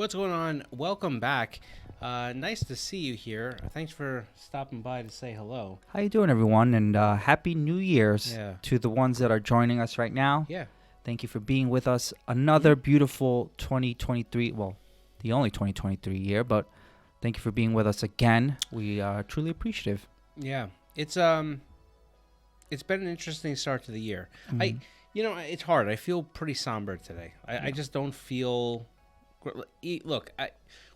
What's going on? Welcome back. Nice to see you here. Thanks for stopping by to say hello. How you doing, everyone? And Happy New Year's Yeah. to the ones that are joining us right now. Yeah. Thank you for being with us. Another beautiful 2023. Well, the only 2023 year, but thank you for being with us again. We are truly appreciative. Yeah. It's been an interesting start to the year. Mhm. It's hard. I feel pretty somber today. I just don't feel. Look,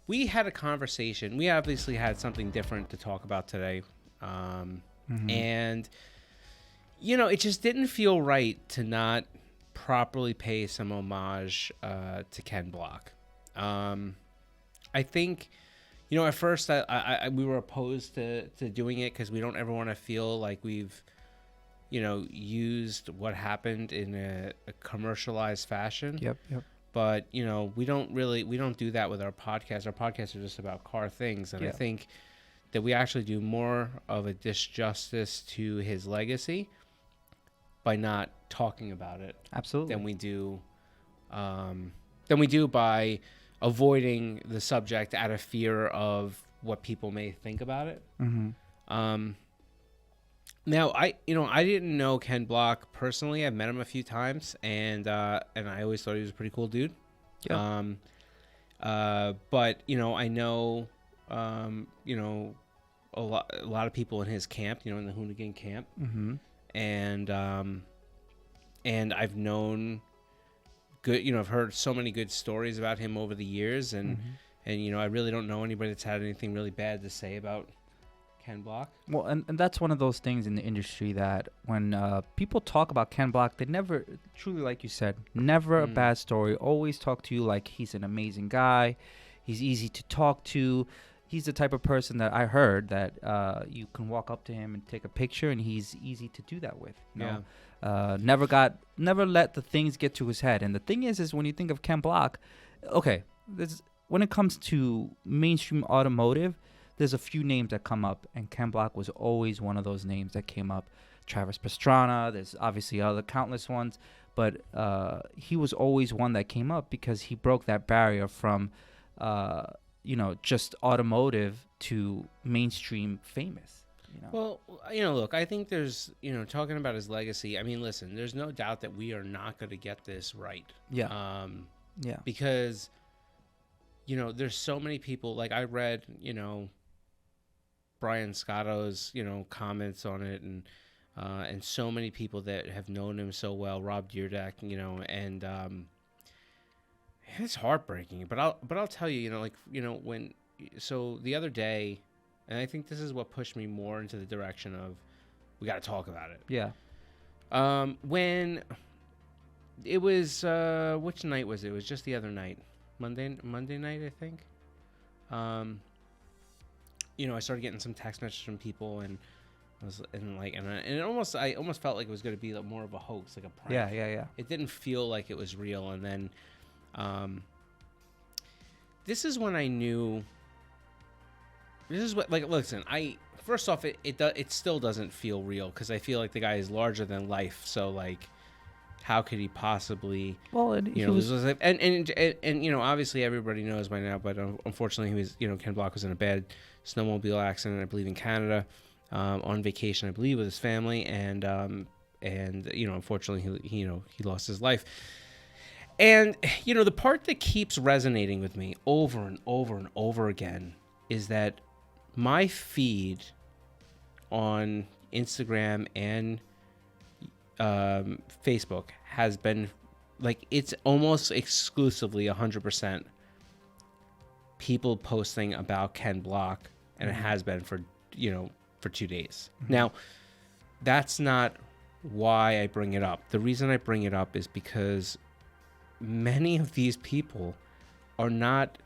we had a conversation. We obviously had something different to talk about today, and it just didn't feel right to not properly pay some homage to Ken Block. I think, at first we were opposed to doing it because we don't ever want to feel like we've, used what happened in a commercialized fashion. Yep. But, we don't do that with our podcast. Our podcasts are just about car things. And I think that we actually do more of a disjustice to his legacy by not talking about it. Absolutely. Than we do by avoiding the subject out of fear of what people may think about it. Now, I didn't know Ken Block personally. I've met him a few times, and I always thought he was a pretty cool dude. Yeah. But I know, a lot of people in his camp, in the Hoonigan camp, and I've known good, I've heard so many good stories about him over the years, and I really don't know anybody that's had anything really bad to say about Ken Block. Well, and that's one of those things in the industry that when people talk about Ken Block, they never, truly, like you said, never a bad story. Always talk to you like he's an amazing guy. He's easy to talk to. He's the type of person that I heard that you can walk up to him and take a picture, and he's easy to do that with. Never let the things get to his head. And the thing is when you think of Ken Block, okay, when it comes to mainstream automotive, there's a few names that come up, and Ken Block was always one of those names that came up. Travis Pastrana, there's obviously other countless ones, but he was always one that came up because he broke that barrier from, just automotive to mainstream famous. Well, look, I think there's, talking about his legacy. I mean, listen, there's no doubt that we are not going to get this right. Yeah. Because, there's so many people. Like I read, Brian Scotto's, comments on it, and so many people that have known him so well, Rob Deerdeck, and it's heartbreaking. But I'll tell you, so the other day, and I think this is what pushed me more into the direction of we got to talk about it. Yeah. When it was, which night was it? It was just the other night, Monday night, I think. I started getting some text messages from people, and I almost felt like it was going to be more of a hoax, like a prank. Yeah. It didn't feel like it was real, and then, this is when I knew. This is what, listen. First off, it still doesn't feel real because I feel like the guy is larger than life. So how could he possibly? Well, and obviously everybody knows by now, but unfortunately he was, Ken Block was in a bad snowmobile accident, I believe in Canada, on vacation, I believe, with his family, and unfortunately he lost his life. And the part that keeps resonating with me over and over and over again is that my feed on Instagram and Facebook has been it's almost exclusively 100% people posting about Ken Block, and it has been for 2 days. Now, that's not why I bring it up. The reason I bring it up is because many of these people are not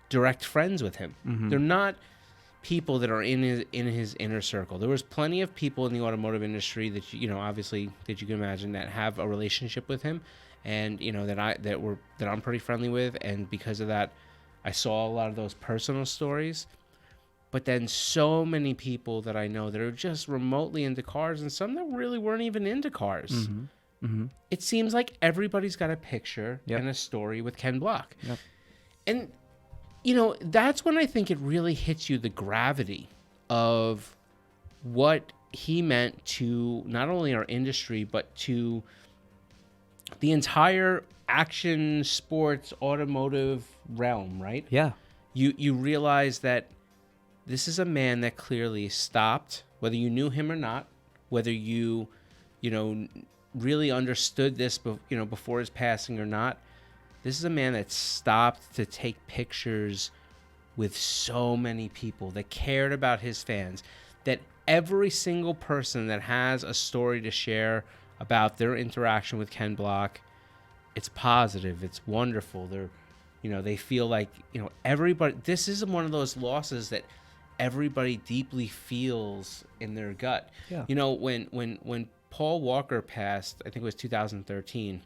direct friends with him. They're not people that are in his inner circle. There was plenty of people in the automotive industry that obviously that you can imagine that have a relationship with him, and that I'm pretty friendly with, and because of that, I saw a lot of those personal stories. But then so many people that I know that are just remotely into cars, and some that really weren't even into cars. It seems like everybody's got a picture and a story with Ken Block. Yep. And you know, that's when I think it really hits you the gravity of what he meant to not only our industry but to the entire action sports automotive realm, right? Yeah. You realize that this is a man that clearly stopped, whether you knew him or not, whether you know, really understood this, you know, before his passing or not. This is a man that stopped to take pictures with so many people, that cared about his fans, that every single person that has a story to share about their interaction with Ken Block, it's positive, it's wonderful. They're, you know, they feel like, you know, everybody, this is one of those losses that everybody deeply feels in their gut. Yeah. You know, when Paul Walker passed, I think it was 2013,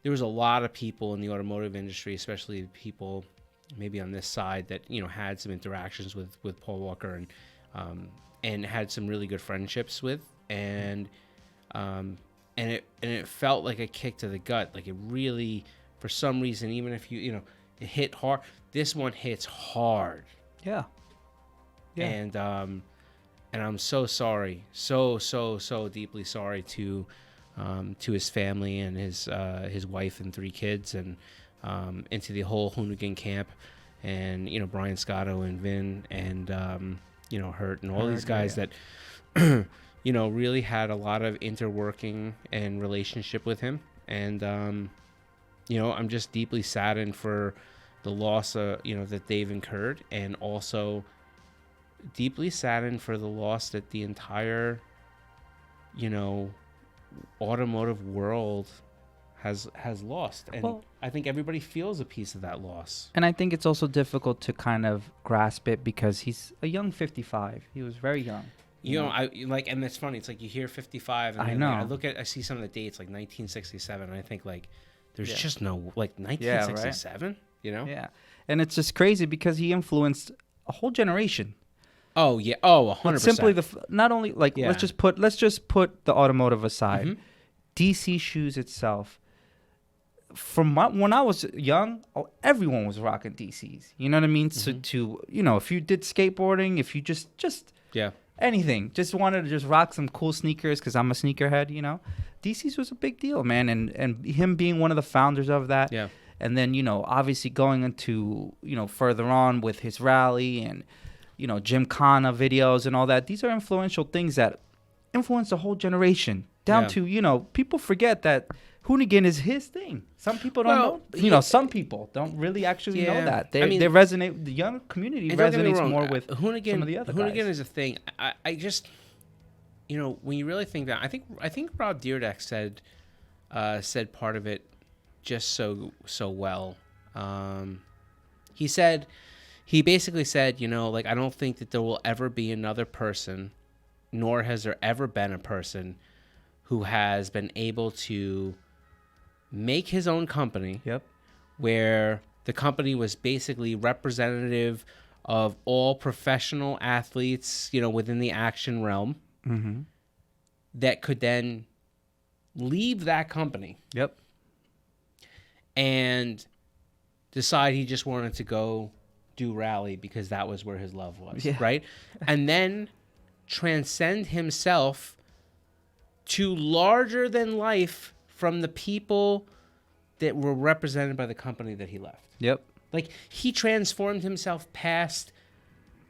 there was a lot of people in the automotive industry, especially people maybe on this side, that, you know, had some interactions with Paul Walker and had some really good friendships with, and it felt like a kick to the gut. Like, it really, for some reason, even if you know, it hit hard. This one hits hard. Yeah. Yeah. And I'm so sorry, so deeply sorry to his family and his wife and 3 kids, and into the whole Hoonigan camp, and, you know, Brian Scotto and Vin and you know, Hurt and all these guys that you know, really had a lot of interworking and relationship with him. And you know, I'm just deeply saddened for the loss you know, that they've incurred, and also deeply saddened for the loss that the entire, you know, automotive world has lost. And Well, I think everybody feels a piece of that loss. and I think it's also difficult to kind of grasp it because he's a young 55. He was very young. You know, I like, and it's funny. It's like you hear 55, and I then, know. like, I see some of the dates, like 1967, and I think, like, there's Yeah. just no, like, Yeah, right. 1967. You know? Yeah. And it's just crazy because he influenced a whole generation. Oh yeah. Oh, 100%. It's simply not only like Yeah. let's just put the automotive aside. Mhm. DC shoes itself. When I was young, everyone was rocking DCs. You know what I mean? So you know, if you did skateboarding, if you just Yeah. anything, just wanted to just rock some cool sneakers because I'm a sneakerhead, you know, DCs was a big deal, man. And him being one of the founders of that. Yeah. And then, you know, obviously going into, you know, further on with his rally and, you know, Gymkhana videos and all that. These are influential things that influence a whole generation down Yeah. to, you know, people forget that Hoonigan is his thing. Some people don't know. You know, some people don't really actually know that. I mean, they resonate. The young community and don't get me resonates wrong, more with Hoonigan. some of the other Hoonigan guys. is a thing. I just, you know, when you really think that, I think Rob Dyrdek said part of it just so well. He basically said, you know, like, I don't think that there will ever be another person, nor has there ever been a person who has been able to make his own company. Yep. Where the company was basically representative of all professional athletes, you know, within the action realm, Mm-hmm. that could then leave that company Yep. and decide he just wanted to go do rally because that was where his love was, Yeah. right? And then transcend himself to larger than life from the people that were represented by the company that he left. Yep. Like, he transformed himself past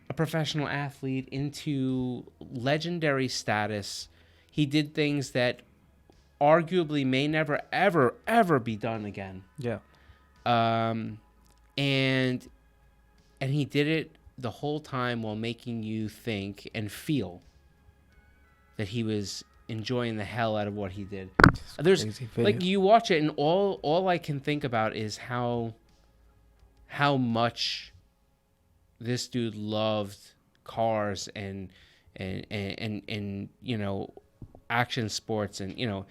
a professional athlete into legendary status. He did things that arguably may never, ever, ever be done again. Yeah. And he did it the whole time while making you think and feel that he was enjoying the hell out of what he did. There's crazy video. like, you watch it and all I can think about is how much this dude loved cars and you know, action sports, and, you know,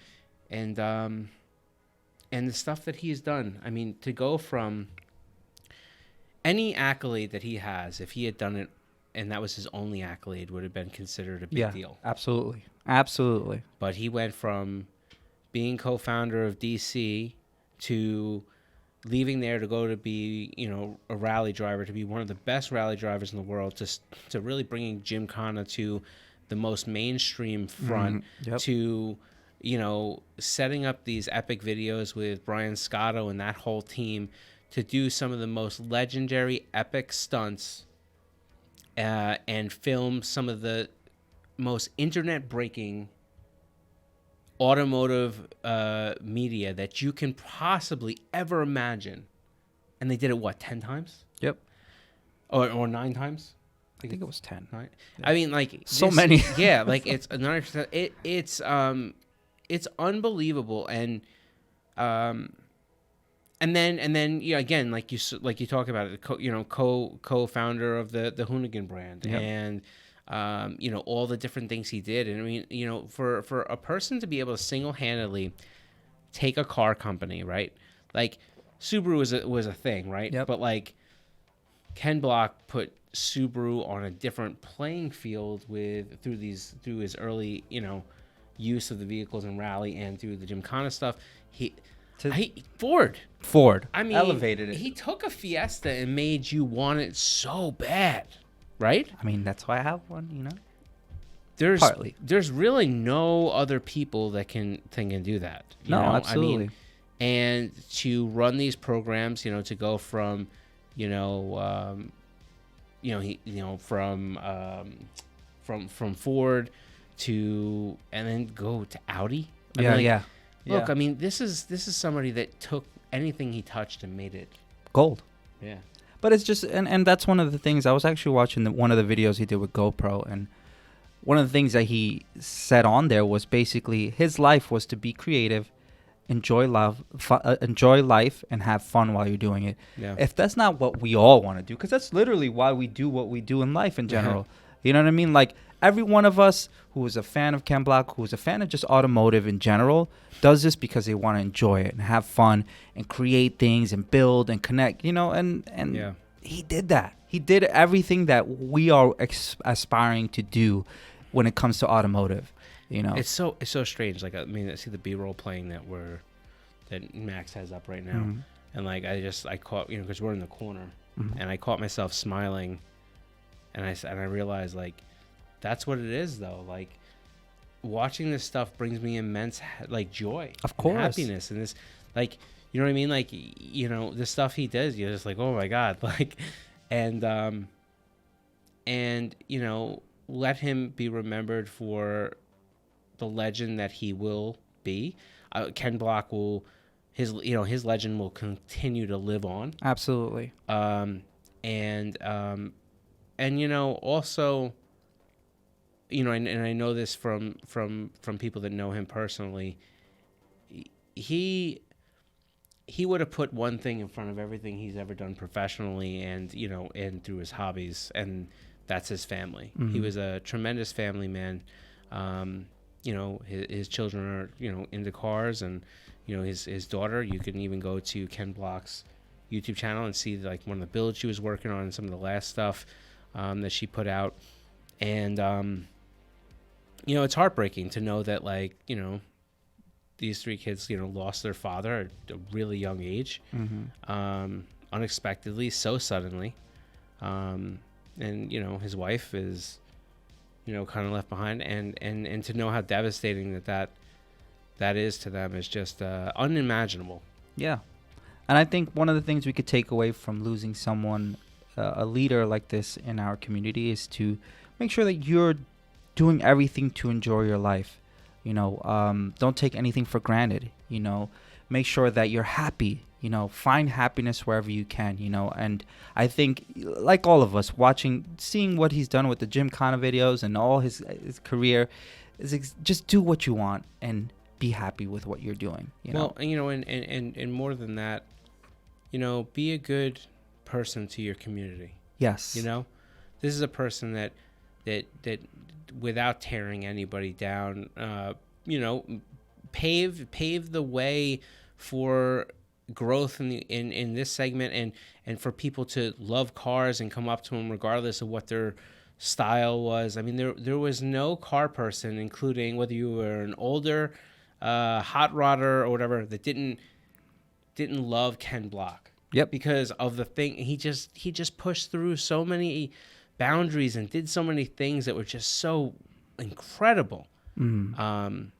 and the stuff that he's done. I mean, to go from any accolade that he has, if he had done it and that was his only accolade, would have been considered a big deal. Absolutely. Absolutely. But he went from being co-founder of DC to leaving there to go to be, a rally driver, to be one of the best rally drivers in the world, to really bringing Gymkhana to the most mainstream front, Yep. to, setting up these epic videos with Brian Scotto and that whole team to do some of the most legendary epic stunts, and film some of the most internet breaking automotive media that you can possibly ever imagine. And they did it, what, 10 times? Yep. Or 9 times? I think it was 10. Right. Yeah. I mean, like, so many. Yeah, like, it's another. It's unbelievable, and then again, like you talk about it, co-founder of the Hoonigan brand, Yep. and all the different things he did. And I mean, for a person to be able to single-handedly take a car company, right? Like, Subaru was a thing, right? Yep. But like, Ken Block put Subaru on a different playing field through his early, use of the vehicles in rally and through the Gymkhana stuff. Ford. I mean, elevated it. He took a Fiesta and made you want it so bad, right? I mean, that's why I have one, Partly. There's really no other people that can do that. No, absolutely. I mean, and to run these programs, to go from, from Ford to, and then go to Audi. Look, I mean, this is somebody that took anything he touched and made it gold. Yeah. But it's just, and that's one of the things. I was actually watching one of the videos he did with GoPro, and one of the things that he said on there was basically his life was to be creative, enjoy life, and have fun while you're doing it. Yeah. If that's not what we all want to do, because that's literally why we do what we do in life in general. You know what I mean? Like, every one of us who is a fan of Ken Block, who is a fan of just automotive in general, does this because they want to enjoy it and have fun and create things and build and connect, and he did that. He did everything that we are aspiring to do when it comes to automotive. It's so strange. Like, I mean, I see the B-roll playing that Max has up right now, Mm-hmm. and like I caught, because we're in the corner, Mm-hmm. and I caught myself smiling, and I realized, like, that's what it is, though. Like, watching this stuff brings me immense joy, of course, and happiness, and this, like, you know what I mean? Like, the stuff he does, you're just like, oh my god, like, and let him be remembered for the legend that he will be. Ken Block his legend will continue to live on. Absolutely. Also, and I know this from people that know him personally. He would have put one thing in front of everything he's ever done professionally, and and through his hobbies, and that's his family. Mm-hmm. He was a tremendous family man. His children are into cars, and his daughter. You can even go to Ken Block's YouTube channel and see like one of the builds she was working on and some of the last stuff that she put out. And it's heartbreaking to know that, like, these 3 kids lost their father at a really young age, Mm-hmm. Unexpectedly, so suddenly, and his wife is kind of left behind, and to know how devastating that is to them is just unimaginable. Yeah. And I think one of the things we could take away from losing someone, a leader like this in our community, is to make sure that you're doing everything to enjoy your life. Don't take anything for granted. Make sure that you're happy. Find happiness wherever you can. And I think, like all of us, seeing what he's done with the Gymkhana videos and all his career, is just do what you want and be happy with what you're doing. Well, and more than that, be a good person to your community. Yes. This is a person that without tearing anybody down, pave the way for growth in this segment, and for people to love cars and come up to them regardless of what their style was. I mean, there was no car person, including whether you were an older hot rodder or whatever, that didn't didn't love Ken Block. Yep. Because of the thing, he just pushed through so many boundaries and did so many things that were just so incredible. Mm.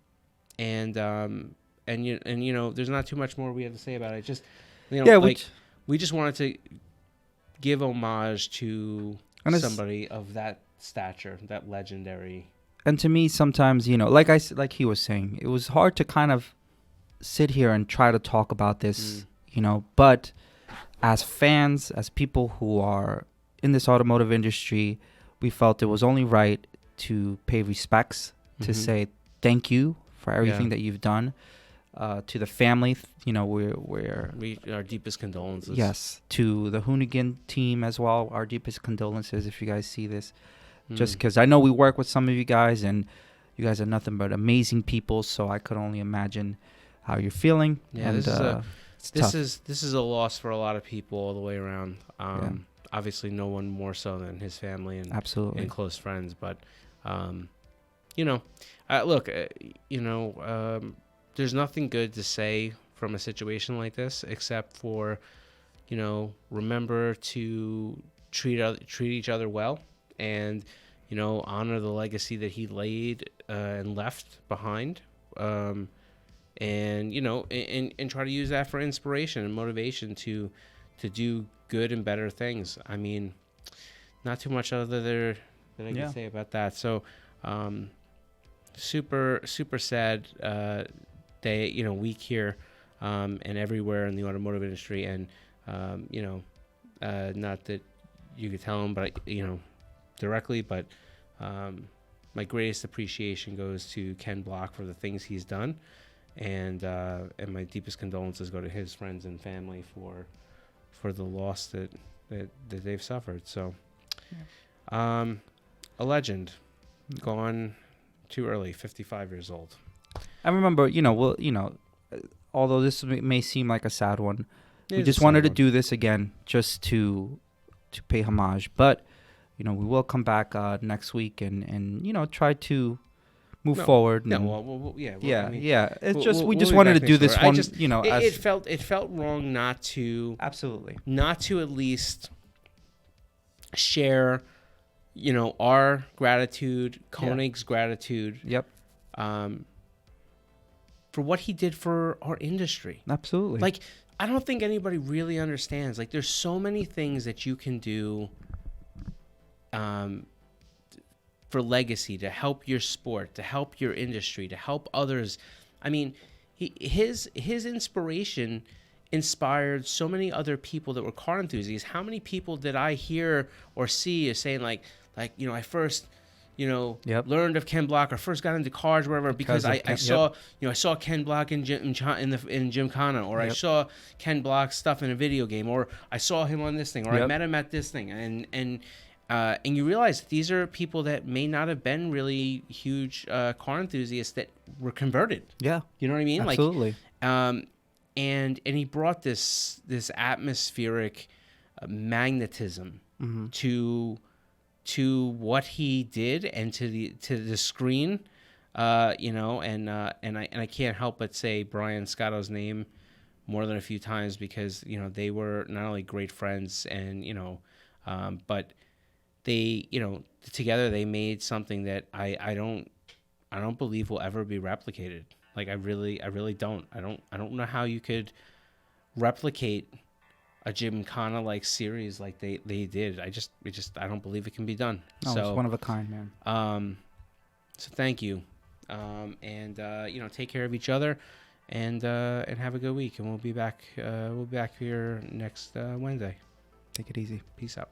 And you know, there's not too much more we have to say about it. Just, you know, Yeah, like we just wanted to give homage to somebody of that stature, that legendary. And to me, sometimes, you know, like he was saying, it was hard to kind of sit here and try to talk about this, you know, but as fans, as people who are in this automotive industry, we felt it was only right to pay respects, to say thank you for everything that you've done. To the family, you know, We our deepest condolences. Yes, to the Hoonigan team as well, our deepest condolences if you guys see this. Just because I know we work with some of you guys, and you guys are nothing but amazing people, so I could only imagine how you're feeling. Yeah, and, this is a loss for a lot of people all the way around. Obviously, no one more so than his family and absolutely and close friends, but you know, look, you know, there's nothing good to say from a situation like this except for, you know, remember to treat each other well, and, you know, honor the legacy that he laid and left behind, and, you know, and try to use that for inspiration and motivation to do good and better things. I mean, not too much other that I can say about that. So super sad day, you know, week here and everywhere in the automotive industry. And you know, not that you could tell him, but you know, directly, but my greatest appreciation goes to Ken Block for the things he's done, and my deepest condolences go to his friends and family for the loss that they've suffered. So a legend, gone too early, 55 years old. I remember, you know, although this may seem like a sad one, we just wanted to do this again just to pay homage. But, you know, we will come back next week and you know, try to move forward. No, I mean, it's just we we'll just wanted to do this one. Just, you know, it felt wrong not to at least share, you know, our gratitude, Konig's gratitude. Yep. For what he did for our industry. Absolutely. Like, I don't think anybody really understands. Like, there's so many things that you can do for legacy, to help your sport, to help your industry, to help others. I mean, his inspiration inspired so many other people that were car enthusiasts. How many people did I hear or see as saying like, you know, I first, you know, learned of Ken Block, or first got into cars, whatever, because I saw, you know, I saw Ken Block in Gymkhana, or I saw Ken Block stuff in a video game, or I saw him on this thing, or I met him at this thing, and you realize that these are people that may not have been really huge car enthusiasts that were converted. Yeah, you know what I mean? Absolutely. Like, and he brought this atmospheric magnetism to what he did and to the screen, you know, and I can't help but say Brian Scotto's name more than a few times, because, you know, they were not only great friends and, you know, but they, you know, together they made something that I don't believe will ever be replicated. Like, I really don't. I don't know how you could replicate a Gymkhana like series like they did. I don't believe it can be done. No, it's one of a kind, man. So thank you, and you know, take care of each other, and have a good week. And we'll be back here next Wednesday. Take it easy. Peace out.